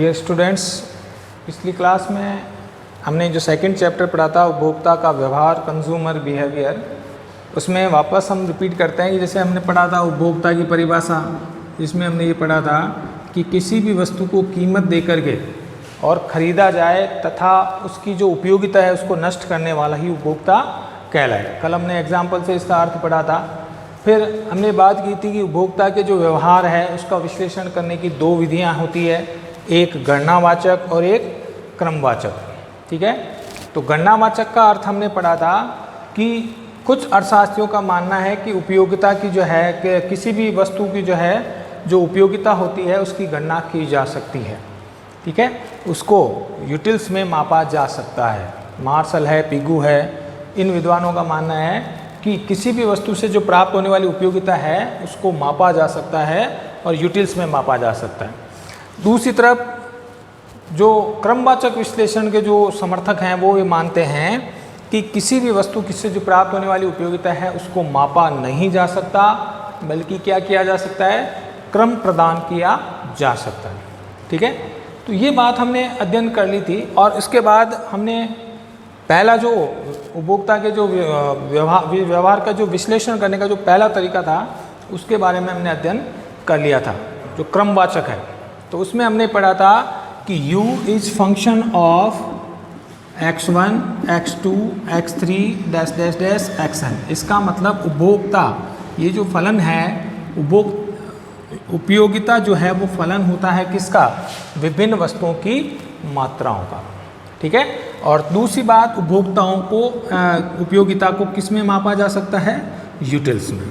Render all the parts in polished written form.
Dear students, पिछली class में हमने जो सेकंड चैप्टर पढ़ा था उपभोक्ता का व्यवहार, कंज्यूमर बिहेवियर, उसमें वापस हम रिपीट करते हैं कि जैसे हमने पढ़ा था उपभोक्ता की परिभाषा, जिसमें हमने ये पढ़ा था कि किसी भी वस्तु को कीमत दे करके और ख़रीदा जाए तथा उसकी जो उपयोगिता है उसको नष्ट करने वाला ही उपभोक्ता कहलाए। कल हमने एग्जाम्पल से इसका अर्थ पढ़ा था। फिर हमने बात की थी कि उपभोक्ता के जो व्यवहार है उसका विश्लेषण करने की दो विधियां होती है, एक गणनावाचक और एक क्रमवाचक। ठीक है, तो गणनावाचक का अर्थ हमने पढ़ा था कि कुछ अर्थशास्त्रियों का मानना है कि उपयोगिता की जो है कि किसी भी वस्तु की जो है जो उपयोगिता होती है उसकी गणना की जा सकती है। ठीक है, उसको यूटिल्स में मापा जा सकता है। मार्शल है, पिगू है, इन विद्वानों का मानना है कि किसी भी वस्तु से जो प्राप्त होने वाली उपयोगिता है उसको मापा जा सकता है और यूटिल्स में मापा जा सकता है। दूसरी तरफ जो क्रमवाचक विश्लेषण के जो समर्थक हैं वो ये मानते हैं कि किसी भी वस्तु किससे जो प्राप्त होने वाली उपयोगिता है उसको मापा नहीं जा सकता, बल्कि क्या किया जा सकता है, क्रम प्रदान किया जा सकता है। ठीक है, तो ये बात हमने अध्ययन कर ली थी और इसके बाद हमने पहला जो उपभोक्ता के जो व्यवहार का जो विश्लेषण करने का जो पहला तरीका था उसके बारे में हमने अध्ययन कर लिया था, जो क्रमवाचक है। तो उसमें हमने पढ़ा था कि u is function of x1, x2, x3 dash dash dash xn। इसका मतलब उपभोक्ता, ये जो फलन है उपयोगिता जो है वो फलन होता है किसका, विभिन्न वस्तुओं की मात्राओं का। ठीक है, और दूसरी बात उपभोक्ताओं को उपयोगिता को किस में मापा जा सकता है, यूटिल्स में।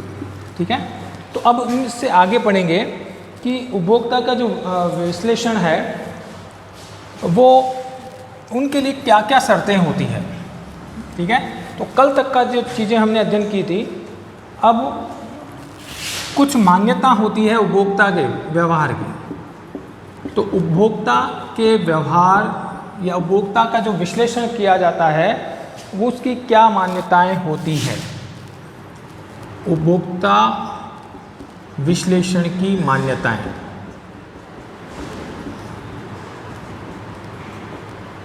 ठीक है, तो अब इससे आगे पढ़ेंगे कि उपभोक्ता का जो विश्लेषण है वो उनके लिए क्या क्या शर्तें होती हैं। ठीक है, तो कल तक का जो चीज़ें हमने अध्ययन की थी, अब कुछ मान्यता होती है उपभोक्ता के व्यवहार की। तो उपभोक्ता के व्यवहार या उपभोक्ता का जो विश्लेषण किया जाता है वो उसकी क्या मान्यताएं होती है। उपभोक्ता विश्लेषण की मान्यताएं,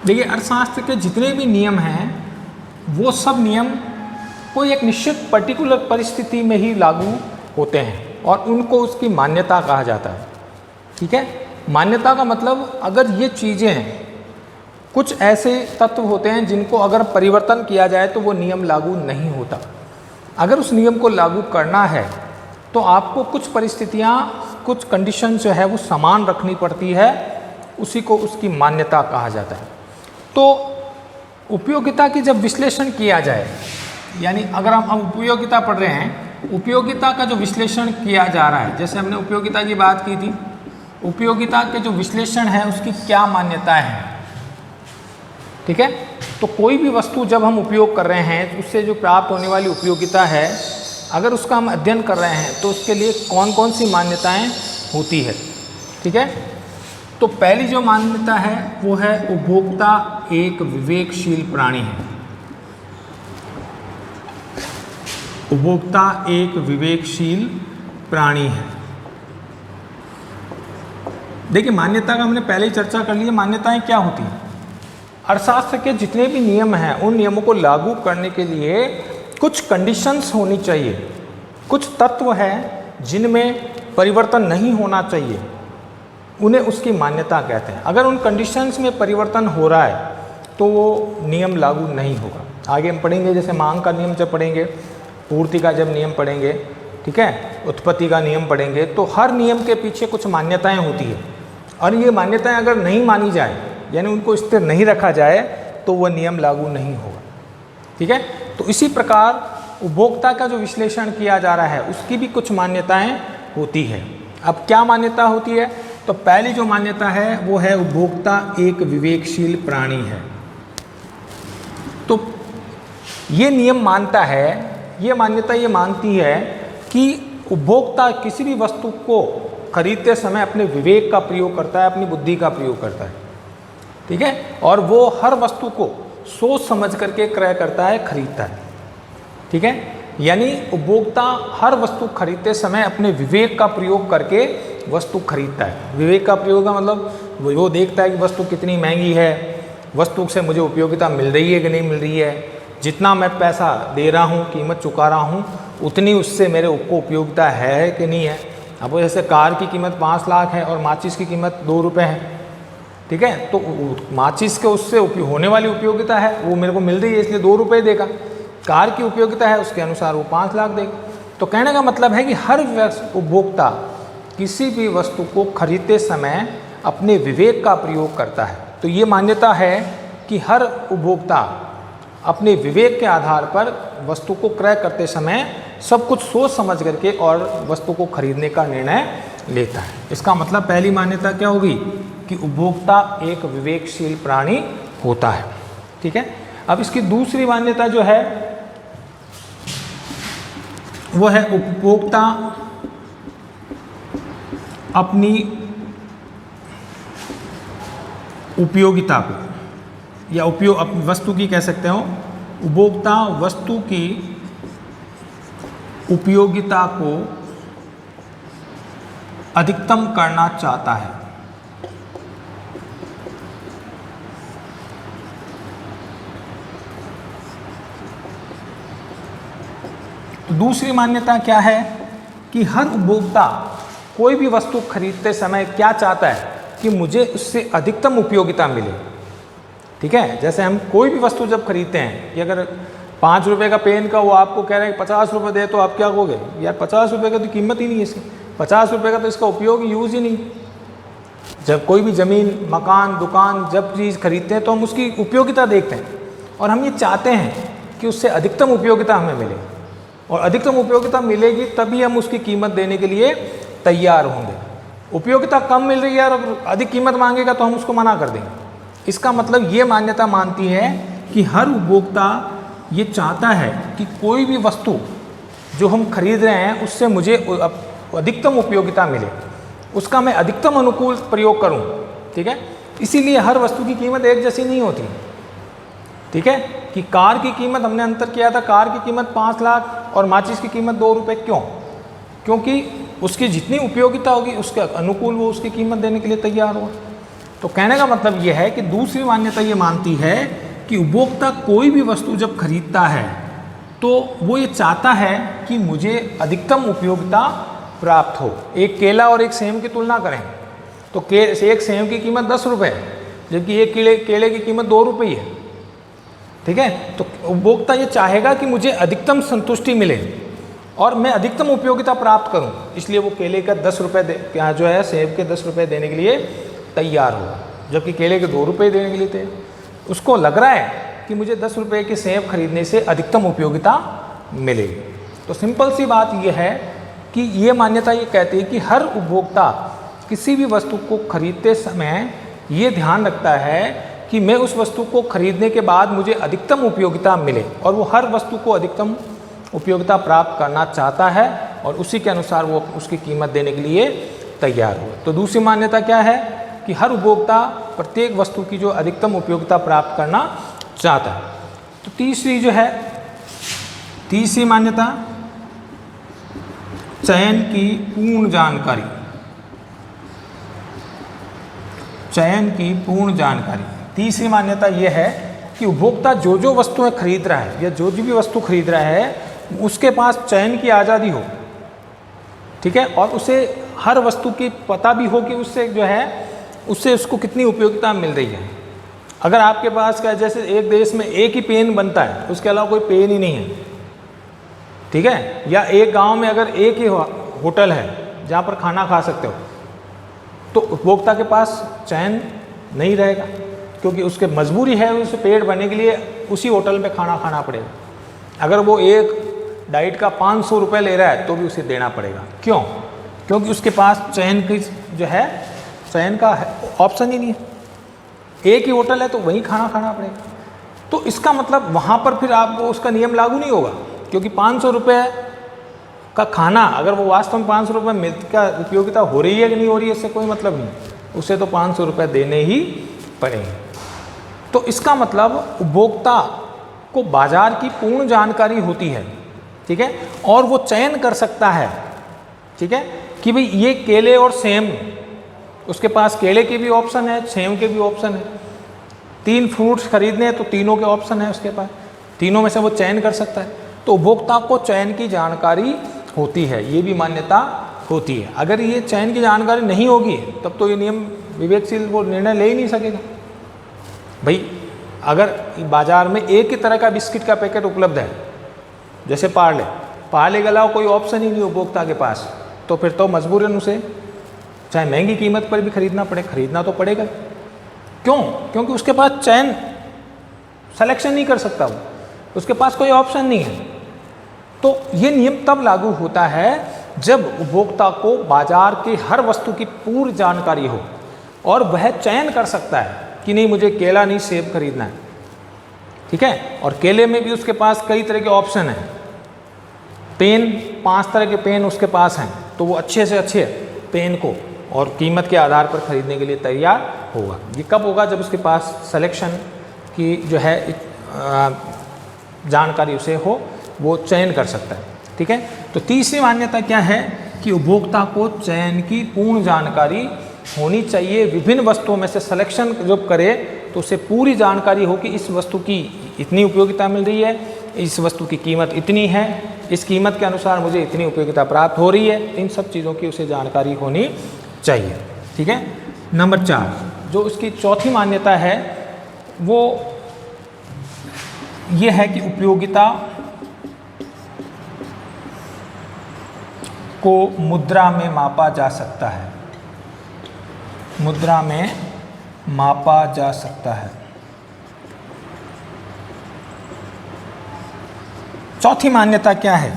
देखिए अर्थशास्त्र के जितने भी नियम हैं वो सब नियम कोई एक निश्चित पर्टिकुलर परिस्थिति में ही लागू होते हैं और उनको उसकी मान्यता कहा जाता है। ठीक है, मान्यता का मतलब अगर ये चीज़ें कुछ ऐसे तत्व होते हैं जिनको अगर परिवर्तन किया जाए तो वो नियम लागू नहीं होता। अगर उस नियम को लागू करना है तो आपको कुछ परिस्थितियाँ, कुछ कंडीशन जो है वो समान रखनी पड़ती है, उसी को उसकी मान्यता कहा जाता है। तो उपयोगिता की जब विश्लेषण किया जाए, यानी अगर हम उपयोगिता पढ़ रहे हैं, उपयोगिता का जो विश्लेषण किया जा रहा है, जैसे हमने उपयोगिता की बात की थी, उपयोगिता के जो विश्लेषण है उसकी क्या मान्यताएं हैं। ठीक है, तो कोई भी वस्तु जब हम उपयोग कर रहे हैं उससे जो प्राप्त होने वाली उपयोगिता है, अगर उसका हम अध्ययन कर रहे हैं तो उसके लिए कौन कौन सी मान्यताएं होती है। ठीक है, तो पहली जो मान्यता है वो है उपभोक्ता एक विवेकशील प्राणी है। उपभोक्ता एक विवेकशील प्राणी है। देखिए मान्यता का हमने पहले ही चर्चा कर ली है। मान्यताएं क्या होती हैं, अर्थशास्त्र के जितने भी नियम हैं उन नियमों को लागू करने के लिए कुछ कंडीशंस होनी चाहिए, कुछ तत्व हैं जिनमें परिवर्तन नहीं होना चाहिए, उन्हें उसकी मान्यता कहते हैं। अगर उन कंडीशंस में परिवर्तन हो रहा है तो वो नियम लागू नहीं होगा। आगे हम पढ़ेंगे, जैसे मांग का नियम जब पढ़ेंगे, पूर्ति का जब नियम पढ़ेंगे, ठीक है, उत्पत्ति का नियम पढ़ेंगे, तो हर नियम के पीछे कुछ मान्यताएं होती है और ये मान्यताएं अगर नहीं मानी जाए, यानी उनको स्थिर नहीं रखा जाए, तो वह नियम लागू नहीं होगा। ठीक है, तो इसी प्रकार उपभोक्ता का जो विश्लेषण किया जा रहा है उसकी भी कुछ मान्यताएं होती है। अब क्या मान्यता होती है, तो पहली जो मान्यता है वो है उपभोक्ता एक विवेकशील प्राणी है। तो ये नियम मानता है, ये मान्यता ये मानती है कि उपभोक्ता किसी भी वस्तु को खरीदते समय अपने विवेक का प्रयोग करता है, अपनी बुद्धि का प्रयोग करता है। ठीक है, और वो हर वस्तु को सोच समझ करके क्रय करता है, खरीदता है। ठीक है, यानी उपभोक्ता हर वस्तु खरीदते समय अपने विवेक का प्रयोग करके वस्तु खरीदता है। विवेक का प्रयोग का मतलब वो देखता है कि वस्तु कितनी महंगी है, वस्तु से मुझे उपयोगिता मिल रही है कि नहीं मिल रही है, जितना मैं पैसा दे रहा हूँ, कीमत चुका रहा हूँ, उतनी उससे मेरे को उपयोगिता है कि नहीं है। अब वो जैसे कार की कीमत 5 लाख है और माचिस की कीमत 2 रुपये है, ठीक है, तो माचिस के उससे होने वाली उपयोगिता है वो मेरे को मिल रही है इसलिए 2 रुपये देगा, कार की उपयोगिता है उसके अनुसार वो 5 लाख देगा। तो कहने का मतलब है कि हर उपभोक्ता किसी भी वस्तु को खरीदते समय अपने विवेक का प्रयोग करता है। तो ये मान्यता है कि हर उपभोक्ता अपने विवेक के आधार पर वस्तु को क्रय करते समय सब कुछ सोच समझ करके और वस्तु को खरीदने का निर्णय लेता है। इसका मतलब पहली मान्यता क्या होगी कि उपभोक्ता एक विवेकशील प्राणी होता है, ठीक है। अब इसकी दूसरी मान्यता जो है वो है उपभोक्ता अपनी उपयोगिता को या वस्तु की कह सकते हो, उपभोक्ता वस्तु की उपयोगिता को अधिकतम करना चाहता है। तो दूसरी मान्यता क्या है कि हर उपभोक्ता कोई भी वस्तु खरीदते समय क्या चाहता है कि मुझे उससे अधिकतम उपयोगिता मिले, ठीक है। जैसे हम कोई भी वस्तु जब खरीदते हैं कि अगर 5 रुपये का पेन का वो आपको कह रहा है कि 50 रुपये दे, तो आप क्या कहोगे, यार 50 रुपये का तो कीमत ही नहीं है इसकी, 50 रुपये का तो इसका उपयोग यूज़ ही नहीं। जब कोई भी ज़मीन, मकान, दुकान जब चीज़ खरीदते हैं तो हम उसकी उपयोगिता देखते हैं और हम ये चाहते हैं कि उससे अधिकतम उपयोगिता हमें मिले, और अधिकतम उपयोगिता मिलेगी तभी हम उसकी कीमत देने के लिए तैयार होंगे। उपयोगिता कम मिल रही है और अधिक कीमत मांगेगा तो हम उसको मना कर देंगे। इसका मतलब ये मान्यता मानती है कि हर उपभोक्ता ये चाहता है कि कोई भी वस्तु जो हम खरीद रहे हैं उससे मुझे अधिकतम उपयोगिता मिले, उसका मैं अधिकतम अनुकूल प्रयोग करूं, ठीक है। इसीलिए हर वस्तु की कीमत एक जैसी नहीं होती, ठीक है। कि कार की कीमत हमने अंतर किया था, कार की कीमत 5 लाख और माचिस की कीमत 2 रुपये। क्यों? क्योंकि उसकी जितनी उपयोगिता होगी उसके अनुकूल वो उसकी कीमत देने के लिए तैयार होगा। तो कहने का मतलब ये है कि दूसरी मान्यता ये मानती है कि उपभोक्ता कोई भी वस्तु जब खरीदता है तो वो ये चाहता है कि मुझे अधिकतम उपयोगिता प्राप्त हो। एक केला और एक सेब की तुलना करें तो एक सेब की कीमत 10 रुपये है जबकि एक केले की कीमत 2 रुपये है, ठीक है। तो उपभोक्ता ये चाहेगा कि मुझे अधिकतम संतुष्टि मिले और मैं अधिकतम उपयोगिता प्राप्त करूं, इसलिए वो केले का 10 रुपये जो है सेब के 10 रुपये देने के लिए तैयार होगा, जबकि केले के 2 रुपये देने के लिए तैयार। उसको लग रहा है कि मुझे 10 रुपये के सेब खरीदने से अधिकतम उपयोगिता मिलेगी। तो सिंपल सी बात यह है कि ये मान्यता ये कहती है कि हर उपभोक्ता किसी भी वस्तु को खरीदते समय ये ध्यान रखता है कि मैं उस वस्तु को खरीदने के बाद मुझे अधिकतम उपयोगिता मिले, और वो हर वस्तु को अधिकतम उपयोगिता प्राप्त करना चाहता है और उसी के अनुसार वो उसकी कीमत देने के लिए तैयार हो। तो दूसरी मान्यता क्या है कि हर उपभोक्ता प्रत्येक वस्तु की जो अधिकतम उपयोगिता प्राप्त करना चाहता है। तो तीसरी मान्यता चयन की पूर्ण जानकारी। चयन की पूर्ण जानकारी। तीसरी मान्यता यह है कि उपभोक्ता जो वस्तुएं खरीद रहा है या जो भी वस्तु खरीद रहा है उसके पास चयन की आज़ादी हो, ठीक है, और उसे हर वस्तु की पता भी हो कि उससे जो है उससे उसको कितनी उपयोगिता मिल रही है। अगर आपके पास क्या जैसे एक देश में एक ही पेन बनता है, उसके अलावा कोई पेन ही नहीं है, ठीक है, या एक गांव में अगर एक ही होटल है जहां पर खाना खा सकते हो, तो उपभोक्ता के पास चयन नहीं रहेगा क्योंकि उसके मजबूरी है उसे पेट भरने के लिए उसी होटल में खाना खाना पड़ेगा। अगर वो एक डाइट का 500 रुपये ले रहा है तो भी उसे देना पड़ेगा। क्यों? क्योंकि उसके पास चयन की जो है चयन का ऑप्शन ही नहीं है। एक ही होटल है तो वहीं खाना खाना पड़ेगा। तो इसका मतलब वहाँ पर फिर आपको उसका नियम लागू नहीं होगा, क्योंकि 500 रुपये का खाना अगर वो वास्तव में 500 रुपये में का उपयोगिता हो रही है कि नहीं हो रही है इससे कोई मतलब नहीं, उसे तो 500 रुपये देने ही पड़ेंगे। तो इसका मतलब उपभोक्ता को बाजार की पूर्ण जानकारी होती है, ठीक है, और वो चयन कर सकता है, ठीक है, कि भाई ये केले और सेब उसके पास केले के भी ऑप्शन है, सेब के भी ऑप्शन है। 3 फ्रूट्स खरीदने हैं तो तीनों के ऑप्शन है उसके पास, तीनों में से वो चयन कर सकता है। तो उपभोक्ता को चयन की जानकारी होती है, ये भी मान्यता होती है। अगर ये चयन की जानकारी नहीं होगी तब तो ये नियम विवेकशील वो निर्णय ले ही नहीं सकेगा। भाई अगर बाजार में एक ही तरह का बिस्किट का पैकेट उपलब्ध है, जैसे पार्ले के अलावा कोई ऑप्शन ही नहीं उपभोक्ता के पास, तो फिर तो मजबूरन उसे चाहे महंगी कीमत पर भी खरीदना तो पड़ेगा। क्यों? क्योंकि उसके पास चयन सिलेक्शन नहीं कर सकता, वो उसके पास कोई ऑप्शन नहीं है। तो ये नियम तब लागू होता है जब उपभोक्ता को बाजार के हर वस्तु की पूरी जानकारी हो और वह चयन कर सकता है कि नहीं मुझे केला नहीं सेब खरीदना है, ठीक है। और केले में भी उसके पास कई तरह के ऑप्शन हैं, पेन 5 तरह के पेन उसके पास हैं, तो वो अच्छे से अच्छे पेन को और कीमत के आधार पर खरीदने के लिए तैयार होगा। ये कब होगा? जब उसके पास सिलेक्शन की जो है जानकारी उसे हो, वो चयन कर सकता है, ठीक है। तो तीसरी मान्यता क्या है कि उपभोक्ता को चयन की पूर्ण जानकारी होनी चाहिए। विभिन्न वस्तुओं में से सिलेक्शन जब करे तो उसे पूरी जानकारी हो कि इस वस्तु की इतनी उपयोगिता मिल रही है, इस वस्तु की कीमत इतनी है, इस कीमत के अनुसार मुझे इतनी उपयोगिता प्राप्त हो रही है। इन सब चीज़ों की उसे जानकारी होनी चाहिए, ठीक है। नंबर 4 जो उसकी चौथी मान्यता है वो ये है कि उपयोगिता को मुद्रा में मापा जा सकता है, मुद्रा में मापा जा सकता है। चौथी मान्यता क्या है?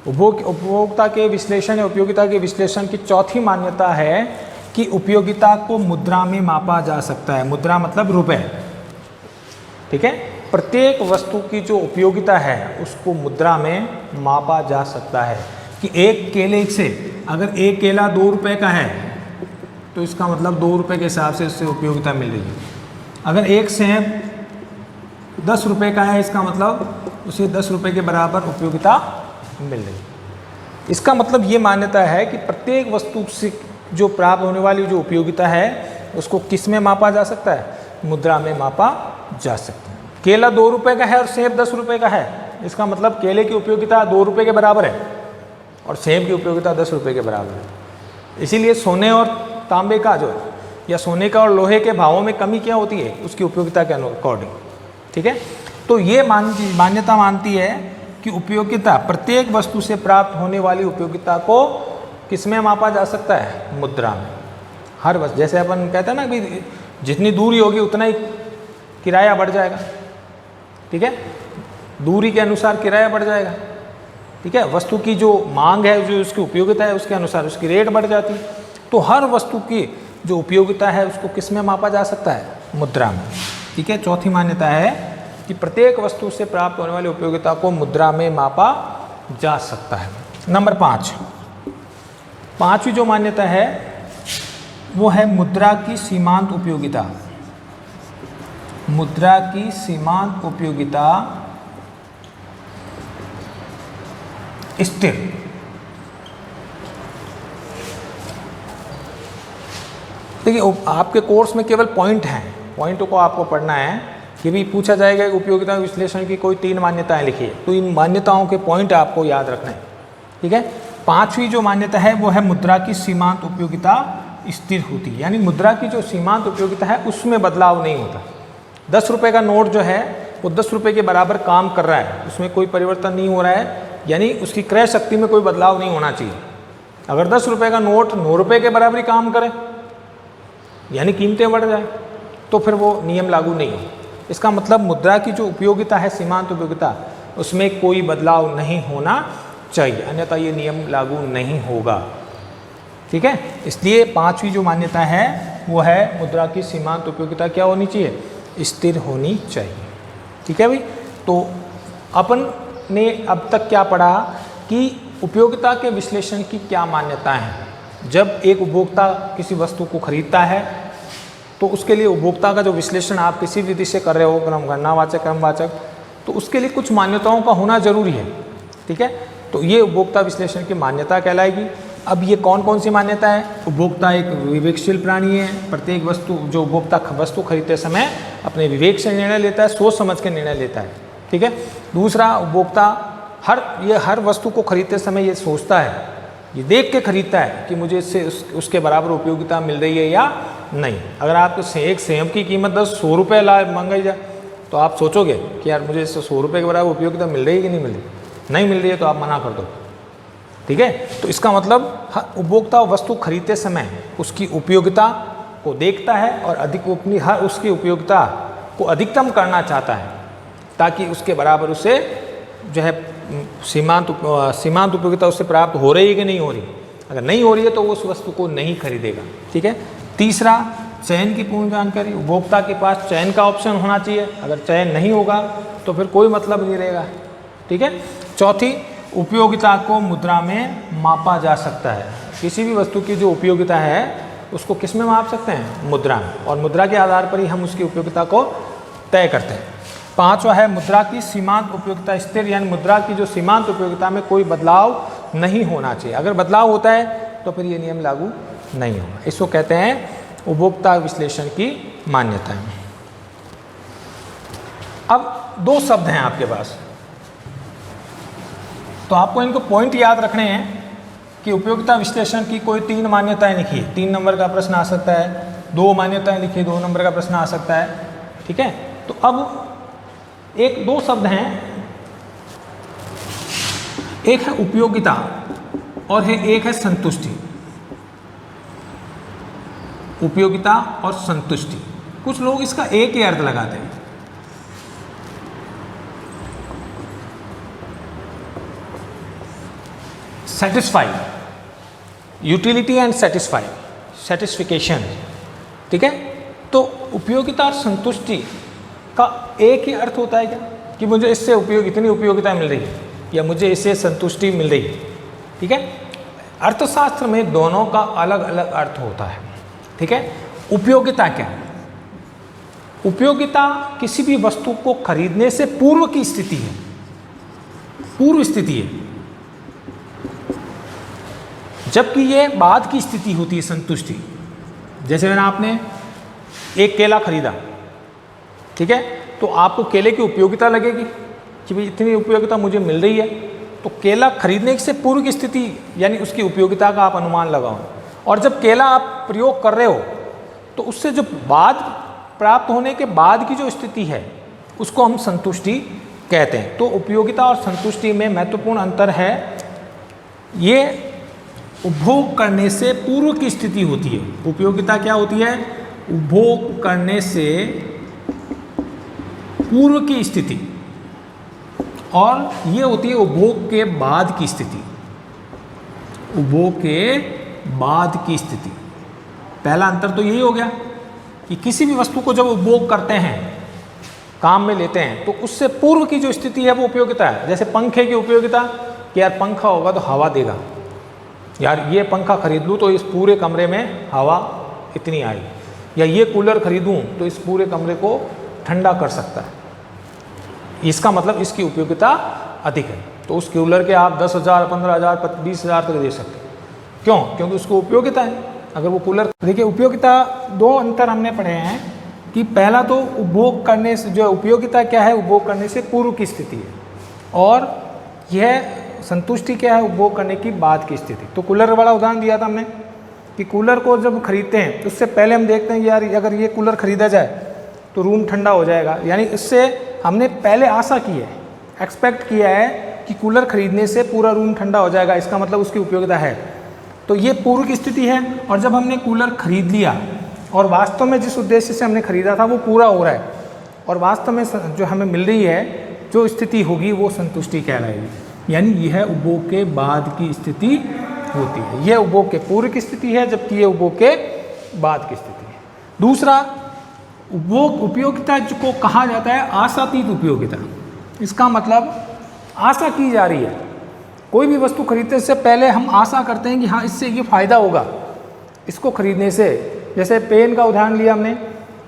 उपभोक्ता के विश्लेषण या उपयोगिता के विश्लेषण की चौथी मान्यता है कि उपयोगिता को मुद्रा में मापा जा सकता है। मुद्रा मतलब रुपए, ठीक है। प्रत्येक वस्तु की जो उपयोगिता है उसको मुद्रा में मापा जा सकता है कि एक केले से अगर एक केला 2 रुपये का है तो इसका मतलब 2 रुपये के हिसाब से उससे उपयोगिता मिल रही है। अगर एक सेब 10 रुपये का है, इसका मतलब उसे 10 रुपये के बराबर उपयोगिता मिल रही है। इसका मतलब ये मान्यता है कि प्रत्येक वस्तु से जो प्राप्त होने वाली जो उपयोगिता है उसको किस में मापा जा सकता है? मुद्रा में मापा जा सकता है। केला 2 रुपये का है और सेब 10 रुपये का है, इसका मतलब केले की उपयोगिता 2 रुपये के बराबर है और सेब की उपयोगिता 10 रुपये के बराबर है। इसीलिए सोने और तांबे का जो है या सोने का और लोहे के भावों में कमी क्या होती है? उसकी उपयोगिता के अकॉर्डिंग, ठीक है। तो ये मान्यता मानती है कि उपयोगिता प्रत्येक वस्तु से प्राप्त होने वाली उपयोगिता को किस में मापा जा सकता है? मुद्रा में। हर वस्तु, जैसे अपन कहते हैं ना कि जितनी दूरी होगी उतना ही किराया बढ़ जाएगा, ठीक है। दूरी के अनुसार किराया बढ़ जाएगा, ठीक है। वस्तु की जो मांग है, जो उसकी उपयोगिता है, उसके अनुसार उसकी रेट बढ़ जाती है। तो हर वस्तु की जो उपयोगिता है उसको किस में मापा जा सकता है? मुद्रा में, ठीक है। चौथी मान्यता है कि प्रत्येक वस्तु से प्राप्त होने वाली उपयोगिता को मुद्रा में मापा जा सकता है। नंबर 5, पांचवी जो मान्यता है वो है मुद्रा की सीमांत उपयोगिता। मुद्रा की सीमांत उपयोगिता स्थिर। देखिए आपके कोर्स में केवल पॉइंट हैं, पॉइंटों को आपको पढ़ना है। कि भी पूछा जाएगा कि उपयोगिता विश्लेषण की कोई 3 मान्यताएं लिखिए, तो इन मान्यताओं के पॉइंट आपको याद रखना है, ठीक है। पांचवी जो मान्यता है वो है मुद्रा की सीमांत उपयोगिता स्थिर होती है, यानी मुद्रा की जो सीमांत उपयोगिता है उसमें बदलाव नहीं होता। 10 रुपये का नोट जो है वो 10 रुपये के बराबर काम कर रहा है, उसमें कोई परिवर्तन नहीं हो रहा है, यानी उसकी क्रय शक्ति में कोई बदलाव नहीं होना चाहिए। अगर 10 रुपये का नोट 9 रुपये के बराबर काम करे यानी कीमतें बढ़ जाए तो फिर वो नियम लागू नहीं हो। इसका मतलब मुद्रा की जो उपयोगिता है, सीमांत उपयोगिता, उसमें कोई बदलाव नहीं होना चाहिए, अन्यथा ये नियम लागू नहीं होगा, ठीक है। इसलिए पांचवी जो मान्यता है वो है मुद्रा की सीमांत उपयोगिता क्या होनी चाहिए? स्थिर होनी चाहिए, ठीक है भाई। तो अपन ने अब तक क्या पढ़ा कि उपयोगिता के विश्लेषण की क्या मान्यताएं हैं। जब एक उपभोक्ता किसी वस्तु को खरीदता है तो उसके लिए उपभोक्ता का जो विश्लेषण आप किसी विधि से कर रहे हो, गणनावाचक क्रमवाचक, तो उसके लिए कुछ मान्यताओं का होना जरूरी है, ठीक है। तो ये उपभोक्ता विश्लेषण की मान्यता कहलाएगी। अब ये कौन कौन सी मान्यता है? उपभोक्ता एक विवेकशील प्राणी है, प्रत्येक वस्तु जो उपभोक्ता वस्तु खरीदते समय अपने विवेक से निर्णय लेता है, सोच समझ के निर्णय लेता है, ठीक है। दूसरा, उपभोक्ता हर वस्तु को खरीदते समय ये सोचता है, ये देख के खरीदता है कि मुझे इससे उसके बराबर उपयोगिता मिल रही है या नहीं। अगर आपको एक सेब की कीमत 100 रुपये मंगाई जाए तो आप सोचोगे कि यार मुझे इससे 100 रुपये के बराबर उपयोगिता मिल रही है कि नहीं मिल रही? नहीं मिल रही है तो आप मना कर दो, ठीक है। तो इसका मतलब उपभोक्ता वस्तु खरीदते समय उसकी उपयोगिता को देखता है और उसकी उपयोगिता को अधिकतम करना चाहता है, ताकि उसके बराबर उसे जो है सीमांत उपयोगिता उससे प्राप्त हो रही है कि नहीं हो रही। अगर नहीं हो रही है तो वो उस वस्तु को नहीं खरीदेगा, ठीक है। तीसरा, चयन की पूर्ण जानकारी। उपभोक्ता के पास चयन का ऑप्शन होना चाहिए, अगर चयन नहीं होगा तो फिर कोई मतलब नहीं रहेगा, ठीक है। चौथी, उपयोगिता को मुद्रा में मापा जा सकता है। किसी भी वस्तु की जो उपयोगिता है उसको किस में माप सकते हैं? मुद्रा में, और मुद्रा के आधार पर ही हम उसकी उपयोगिता को तय करते हैं। पांचवा है मुद्रा की सीमांत उपयोगिता स्थिर, यानी मुद्रा की जो सीमांत उपयोगिता में कोई बदलाव नहीं होना चाहिए। अगर बदलाव होता है तो फिर ये नियम लागू नहीं होगा। इसको कहते हैं उपभोक्ता विश्लेषण की मान्यताएं। अब दो शब्द हैं आपके पास, तो आपको इनको पॉइंट याद रखने हैं कि उपयोगिता विश्लेषण की कोई 3 मान्यताएं लिखी, 3 नंबर का प्रश्न आ सकता है। 2 मान्यताएं लिखी, 2 नंबर का प्रश्न आ सकता है, ठीक है। तो अब दो शब्द हैं, एक है उपयोगिता और एक है संतुष्टि। उपयोगिता और संतुष्टि, कुछ लोग इसका एक ही अर्थ लगाते हैं। सेटिस्फाई, यूटिलिटी एंड सेटिस्फिकेशन, ठीक है। तो उपयोगिता और संतुष्टि का एक ही अर्थ होता है क्या, कि मुझे इससे इतनी उपयोगिता मिल रही है या मुझे इससे संतुष्टि मिल रही है, ठीक है। अर्थशास्त्र में दोनों का अलग अलग अर्थ होता है, ठीक है। उपयोगिता क्या है? उपयोगिता किसी भी वस्तु को खरीदने से पूर्व की स्थिति है, पूर्व स्थिति है, जबकि ये बाद की स्थिति होती है संतुष्टि। जैसे मैंने आपने एक केला खरीदा, ठीक है, तो आपको केले की उपयोगिता लगेगी कि भाई इतनी उपयोगिता मुझे मिल रही है, तो केला खरीदने से पूर्व की स्थिति यानी उसकी उपयोगिता का आप अनुमान लगाओ। और जब केला आप प्रयोग कर रहे हो तो उससे जो बाद प्राप्त होने के बाद की जो स्थिति है उसको हम संतुष्टि कहते हैं। तो उपयोगिता और संतुष्टि में महत्वपूर्ण अंतर है। ये उपभोग करने से पूर्व की स्थिति होती है। उपयोगिता क्या होती है? उपभोग करने से पूर्व की स्थिति, और ये होती है उपभोग के बाद की स्थिति। उपभोग के बाद की स्थिति, पहला अंतर तो यही हो गया कि किसी भी वस्तु को जब उपभोग करते हैं, काम में लेते हैं, तो उससे पूर्व की जो स्थिति है वो उपयोगिता है। जैसे पंखे की उपयोगिता कि यार पंखा होगा तो हवा देगा, यार ये पंखा खरीद लूँ तो इस पूरे कमरे में हवा इतनी आई, या ये कूलर खरीदूँ तो इस पूरे कमरे को ठंडा कर सकता है। इसका मतलब इसकी उपयोगिता अधिक है, तो उस कूलर के आप 10,000, 15,000, 20,000 तक दे सकते हैं। क्यों? क्योंकि उसको उपयोगिता है। अगर वो कूलर, देखिए उपयोगिता दो अंतर हमने पढ़े हैं कि पहला तो उपभोग करने से, जो उपयोगिता क्या है, उपभोग करने से पूर्व की स्थिति है, और यह संतुष्टि क्या है, उपभोग करने की बाद की स्थिति। तो कूलर वाला उदाहरण दिया था हमने कि कूलर को जब खरीदते हैं तो उससे पहले हम देखते हैं कि यार अगर ये कूलर खरीदा जाए तो रूम ठंडा हो जाएगा, यानी इससे हमने पहले आशा की है, एक्सपेक्ट किया है कि कूलर खरीदने से पूरा रूम ठंडा हो जाएगा, इसका मतलब उसकी उपयोगिता है। तो ये पूर्व की स्थिति है। और जब हमने कूलर खरीद लिया और वास्तव में जिस उद्देश्य से हमने खरीदा था वो पूरा हो रहा है, और वास्तव में जो हमें मिल रही है जो स्थिति होगी वो संतुष्टि कहलाएगी। यानी यह उपभोग के बाद की स्थिति होती है, यह उपभोग के पूर्व की स्थिति है, जबकि यह उपभोग के बाद की स्थिति है। दूसरा, उपभोग उपयोगिता को कहा जाता है आशातीत उपयोगिता। इसका मतलब आशा की जा रही है, कोई भी वस्तु खरीदने से पहले हम आशा करते हैं कि हाँ इससे ये फ़ायदा होगा इसको खरीदने से। जैसे पेन का उदाहरण लिया हमने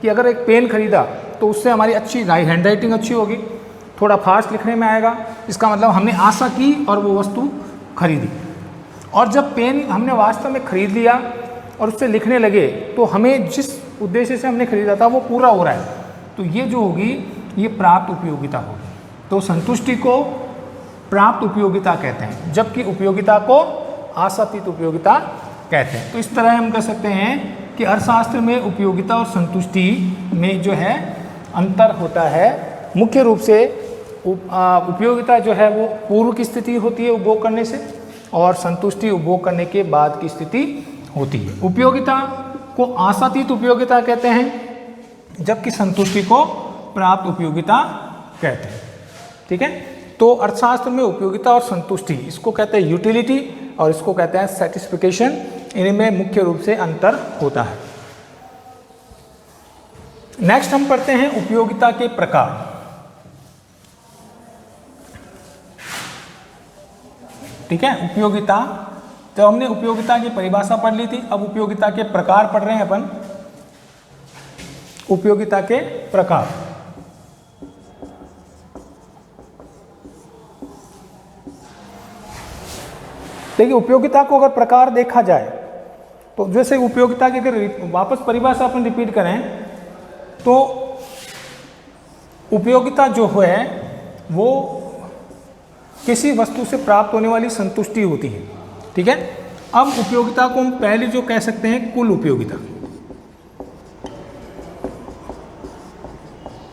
कि अगर एक पेन खरीदा तो उससे हमारी अच्छी हैंड राइटिंग अच्छी होगी, थोड़ा फास्ट लिखने में आएगा, इसका मतलब हमने आशा की और वो वस्तु खरीदी। और जब पेन हमने वास्तव में खरीद लिया और उससे लिखने लगे तो हमें जिस उद्देश्य से हमने खरीदा था वो पूरा हो रहा है, तो ये जो होगी ये प्राप्त उपयोगिता होगी। तो संतुष्टि को प्राप्त उपयोगिता कहते हैं, जबकि उपयोगिता को आशातीत उपयोगिता कहते हैं। तो इस तरह हम कह सकते हैं कि अर्थशास्त्र में उपयोगिता और संतुष्टि में जो है अंतर होता है। मुख्य रूप से उपयोगिता जो है वो पूर्व की स्थिति होती है उपभोग करने से, और संतुष्टि उपभोग करने के बाद की स्थिति होती है। उपयोगिता को आशातीत उपयोगिता कहते हैं, जबकि संतुष्टि को प्राप्त उपयोगिता कहते हैं। ठीक है, तो अर्थशास्त्र में उपयोगिता और संतुष्टि, इसको कहते हैं यूटिलिटी और इसको कहते हैं सेटिस्फिकेशन। इनमें मुख्य रूप से अंतर होता है। नेक्स्ट हम पढ़ते हैं उपयोगिता के प्रकार। ठीक है, उपयोगिता, तो हमने उपयोगिता की परिभाषा पढ़ ली थी, अब उपयोगिता के प्रकार पढ़ रहे हैं अपन। उपयोगिता के प्रकार, देखिए उपयोगिता को अगर प्रकार देखा जाए तो जैसे उपयोगिता की अगर वापस परिभाषा अपन रिपीट करें तो उपयोगिता जो है वो किसी वस्तु से प्राप्त होने वाली संतुष्टि होती है। ठीक है, अब उपयोगिता को हम पहले जो कह सकते हैं कुल उपयोगिता।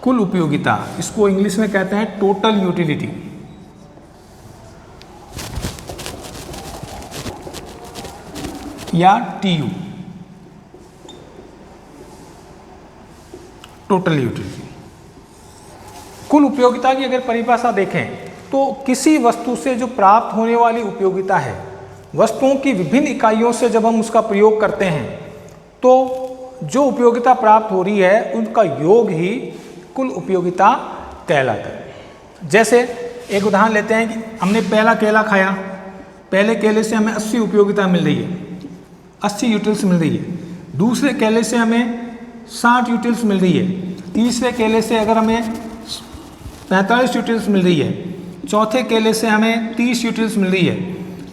कुल उपयोगिता, इसको इंग्लिश में कहते हैं टोटल यूटिलिटी। या TU, टोटल यूटिलिटी। कुल उपयोगिता की अगर परिभाषा देखें तो किसी वस्तु से जो प्राप्त होने वाली उपयोगिता है, वस्तुओं की विभिन्न इकाइयों से जब हम उसका प्रयोग करते हैं तो जो उपयोगिता प्राप्त हो रही है उनका योग ही कुल उपयोगिता कहलाता है। जैसे एक उदाहरण लेते हैं कि हमने पहला केला खाया, पहले केले से हमें 80 उपयोगिता मिल रही है, 80 यूटिल्स मिल रही है। दूसरे केले से हमें 60 यूटिल्स मिल रही है। तीसरे केले से अगर हमें 45 यूटिल्स मिल रही है। चौथे केले से हमें 30 यूटिल्स मिल रही है।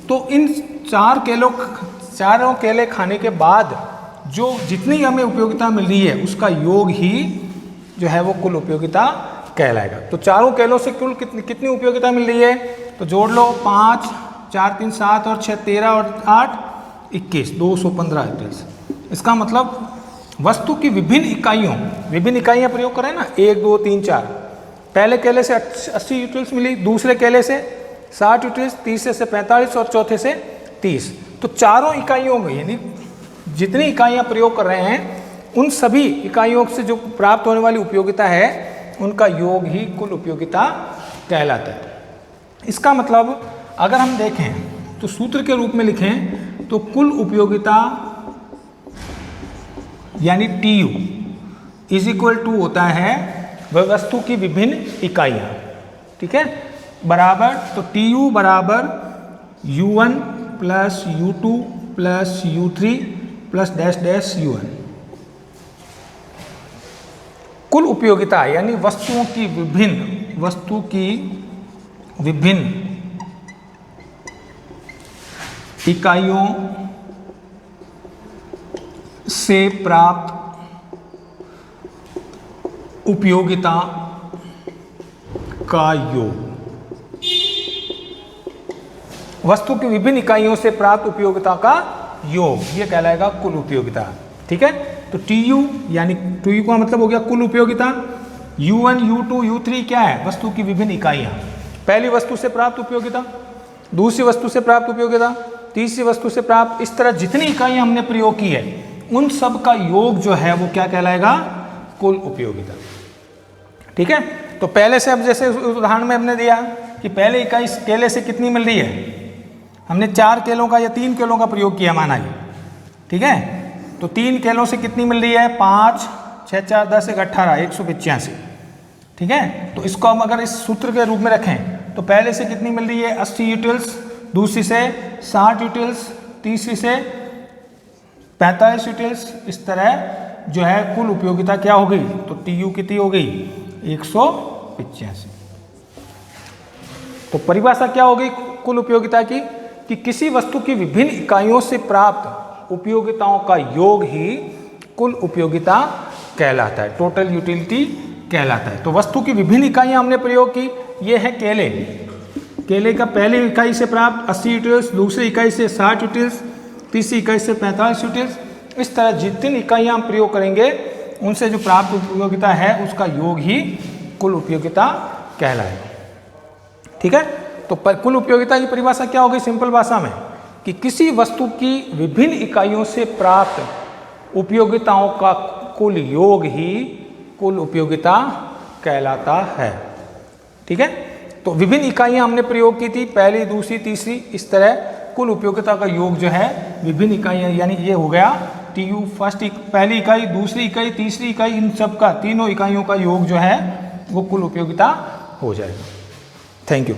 तो इन चारों केले खाने के बाद जो जितनी हमें उपयोगिता मिल रही है उसका योग ही जो है वो कुल उपयोगिता कहलाएगा। तो चारों केलों से कुल कितनी उपयोगिता मिल रही है, तो जोड़ लो, 5, 4, 3, 7 और 6, 13 और 8, 21, 215 यूटिल्स। इसका मतलब वस्तु की विभिन्न इकाइयां प्रयोग करें ना, 1, 2, 3, 4। पहले केले से 80 यूटिल्स मिली, दूसरे केले से 60 यूटिल्स, तीसरे से 45 और चौथे से 30। तो चारों इकाइयों में यानी जितनी इकाइयां प्रयोग कर रहे हैं उन सभी इकाइयों से जो प्राप्त होने वाली उपयोगिता है उनका योग ही कुल उपयोगिता कहलाता है। इसका मतलब अगर हम देखें तो सूत्र के रूप में लिखें तो कुल उपयोगिता यानी TU इज इक्वल टू होता है वह वस्तु की विभिन्न इकाइयां। ठीक है, बराबर, तो TU बराबर U1 plus U2 plus U3 plus dash dash UN। कुल उपयोगिता यानी वस्तु की विभिन्न इकाइयों से प्राप्त उपयोगिता का योग। वस्तु की विभिन्न इकाइयों से प्राप्त उपयोगिता का योग, ये कहलाएगा कुल उपयोगिता। ठीक है, तो TU यानी TU का मतलब हो गया कुल उपयोगिता। U1, U2, U3 क्या है, वस्तु की विभिन्न इकाइयां। पहली वस्तु से प्राप्त उपयोगिता, दूसरी वस्तु से प्राप्त उपयोगिता, तीसरी वस्तु से प्राप्त, इस तरह जितनी इकाइयां हमने प्रयोग की है उन सब का योग जो है वो क्या कहलाएगा, कुल उपयोगिता। ठीक है, तो पहले से अब जैसे उदाहरण में हमने दिया कि पहले इकाई केले से कितनी मिल रही है, हमने 4 केलों का या 3 केलों का प्रयोग किया माना जी। ठीक है, तो 3 केलों से कितनी मिल रही है, 5, 6, 4, 10, 1, 18, 185। ठीक है, तो इसको हम अगर इस सूत्र के रूप में रखें तो पहले से कितनी मिल रही है, 80 यूटिल्स, दूसरी से 60 यूटिल्स, तीसरी से 45 यूटिल्स। इस तरह जो है कुल उपयोगिता क्या हो गई, तो TU कितनी हो गई, 185। तो परिभाषा क्या हो गई कुल उपयोगिता की, कि किसी वस्तु की विभिन्न इकाइयों से प्राप्त उपयोगिताओं का योग ही कुल उपयोगिता कहलाता है, टोटल यूटिलिटी कहलाता है। तो वस्तु की विभिन्न इकाइयां हमने प्रयोग की, ये है केले। केले का पहली इकाई से प्राप्त 80 यूटिल्स, दूसरी इकाई से 60 यूटिल्स, तीसरी इकाई से 45 यूटिल्स। इस तरह जितनी इकाइयां हम प्रयोग करेंगे उनसे जो प्राप्त उपयोगिता है उसका योग ही कुल उपयोगिता कहलाएगा। ठीक है, तो कुल उपयोगिता की परिभाषा क्या होगी सिंपल भाषा में, कि किसी वस्तु की विभिन्न इकाइयों से प्राप्त उपयोगिताओं का कुल योग ही कुल उपयोगिता कहलाता है। ठीक है, तो विभिन्न इकाइयां हमने प्रयोग की थी, पहली, दूसरी, तीसरी, इस तरह कुल उपयोगिता का योग जो है विभिन्न इकाइयां, यानी ये हो गया TU फर्स्ट पहली इकाई, दूसरी इकाई, तीसरी इकाई, इन सब का तीनों इकाइयों का योग जो है वो कुल उपयोगिता हो जाएगा। Thank you.